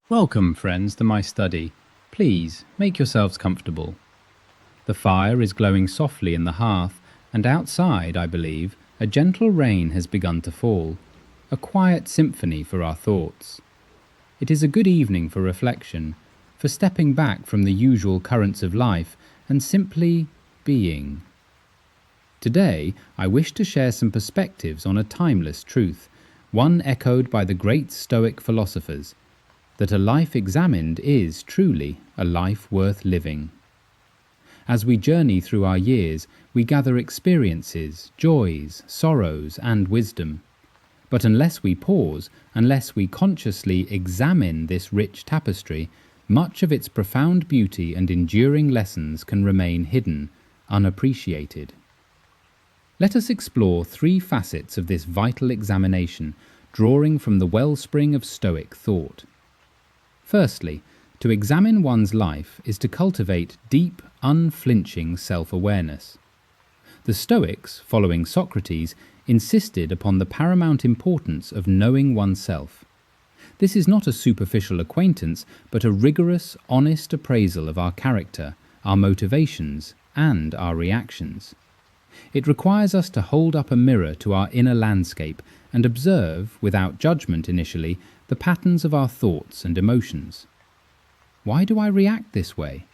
Welcome, friends, to my study. Please, make yourselves comfortable. The fire is glowing softly in the hearth, and outside, I believe, a gentle rain has begun to fall, a quiet symphony for our thoughts. It is a good evening for reflection, for stepping back from the usual currents of life and simply being. Today, I wish to share some perspectives on a timeless truth, one echoed by the great Stoic philosophers, that a life examined is truly a life worth living. As we journey through our years, we gather experiences, joys, sorrows, and wisdom. But unless we pause, unless we consciously examine this rich tapestry, much of its profound beauty and enduring lessons can remain hidden, unappreciated. Let us explore three facets of this vital examination, drawing from the wellspring of Stoic thought. Firstly, to examine one's life is to cultivate deep, unflinching self-awareness. The Stoics, following Socrates, insisted upon the paramount importance of knowing oneself. This is not a superficial acquaintance, but a rigorous, honest appraisal of our character, our motivations, and our reactions. It requires us to hold up a mirror to our inner landscape and observe, without judgment initially, the patterns of our thoughts and emotions. Why do I react this way?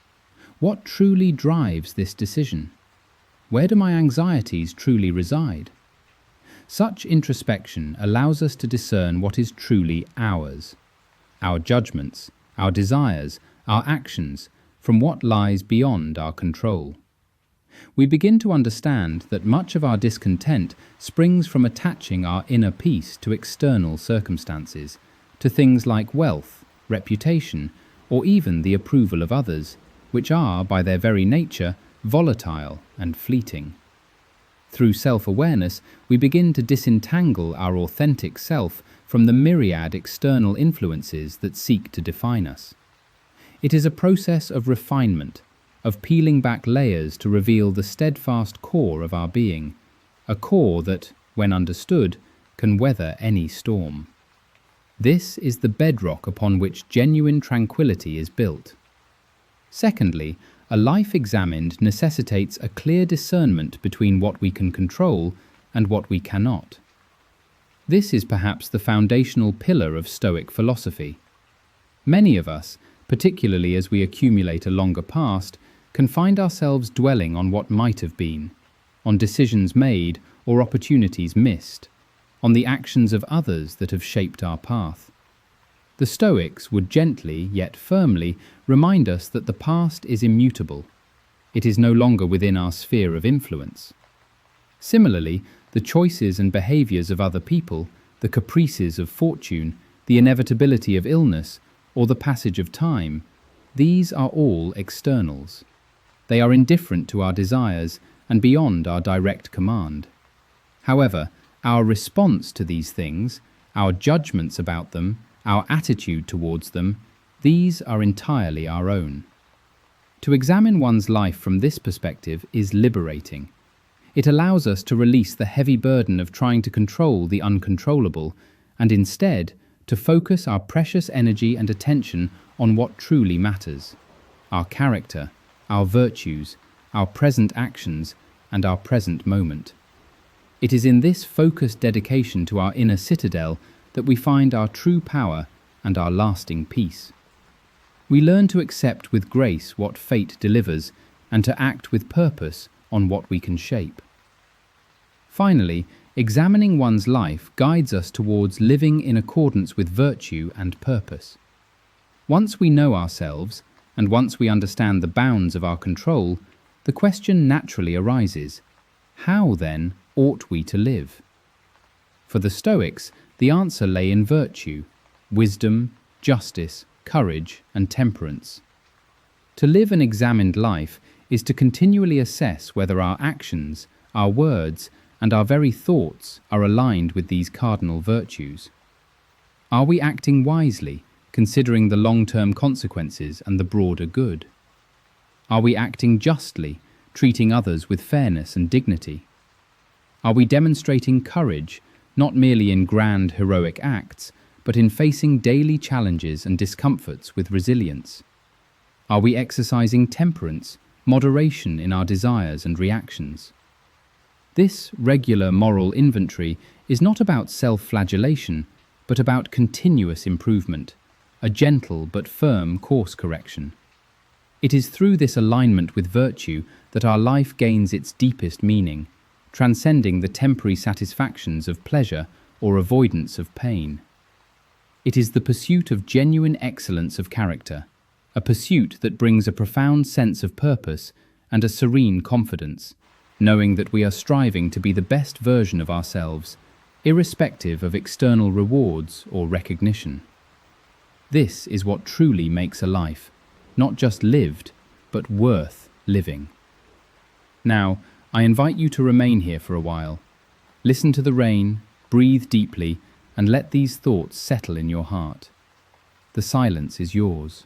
What truly drives this decision? Where do my anxieties truly reside? Such introspection allows us to discern what is truly ours, our judgments, our desires, our actions, from what lies beyond our control. We begin to understand that much of our discontent springs from attaching our inner peace to external circumstances, to things like wealth, reputation, or even the approval of others, which are, by their very nature, volatile and fleeting. Through self-awareness, we begin to disentangle our authentic self from the myriad external influences that seek to define us. It is a process of refinement, of peeling back layers to reveal the steadfast core of our being, a core that, when understood, can weather any storm. This is the bedrock upon which genuine tranquility is built. Secondly, a life examined necessitates a clear discernment between what we can control and what we cannot. This is perhaps the foundational pillar of Stoic philosophy. Many of us, particularly as we accumulate a longer past, can find ourselves dwelling on what might have been, on decisions made or opportunities missed, on the actions of others that have shaped our path. The Stoics would gently, yet firmly, remind us that the past is immutable. It is no longer within our sphere of influence. Similarly, the choices and behaviors of other people, the caprices of fortune, the inevitability of illness, or the passage of time, these are all externals. They are indifferent to our desires and beyond our direct command. However, our response to these things, our judgments about them, our attitude towards them, these are entirely our own. To examine one's life from this perspective is liberating. It allows us to release the heavy burden of trying to control the uncontrollable, and instead to focus our precious energy and attention on what truly matters: our character, our virtues, our present actions, and our present moment. It is in this focused dedication to our inner citadel that we find our true power and our lasting peace. We learn to accept with grace what fate delivers and to act with purpose on what we can shape. Finally, examining one's life guides us towards living in accordance with virtue and purpose. Once we know ourselves, and once we understand the bounds of our control, the question naturally arises: how, then, ought we to live? For the Stoics, the answer lay in virtue, wisdom, justice, courage, and temperance. To live an examined life is to continually assess whether our actions, our words, and our very thoughts are aligned with these cardinal virtues. Are we acting wisely, considering the long-term consequences and the broader good? Are we acting justly, treating others with fairness and dignity? Are we demonstrating courage, not merely in grand heroic acts, but in facing daily challenges and discomforts with resilience? Are we exercising temperance, moderation in our desires and reactions? This regular moral inventory is not about self-flagellation, but about continuous improvement, a gentle but firm course correction. It is through this alignment with virtue that our life gains its deepest meaning, transcending the temporary satisfactions of pleasure or avoidance of pain. It is the pursuit of genuine excellence of character, a pursuit that brings a profound sense of purpose and a serene confidence, knowing that we are striving to be the best version of ourselves, irrespective of external rewards or recognition. This is what truly makes a life, not just lived, but worth living. Now, I invite you to remain here for a while. Listen to the rain, breathe deeply, and let these thoughts settle in your heart. The silence is yours.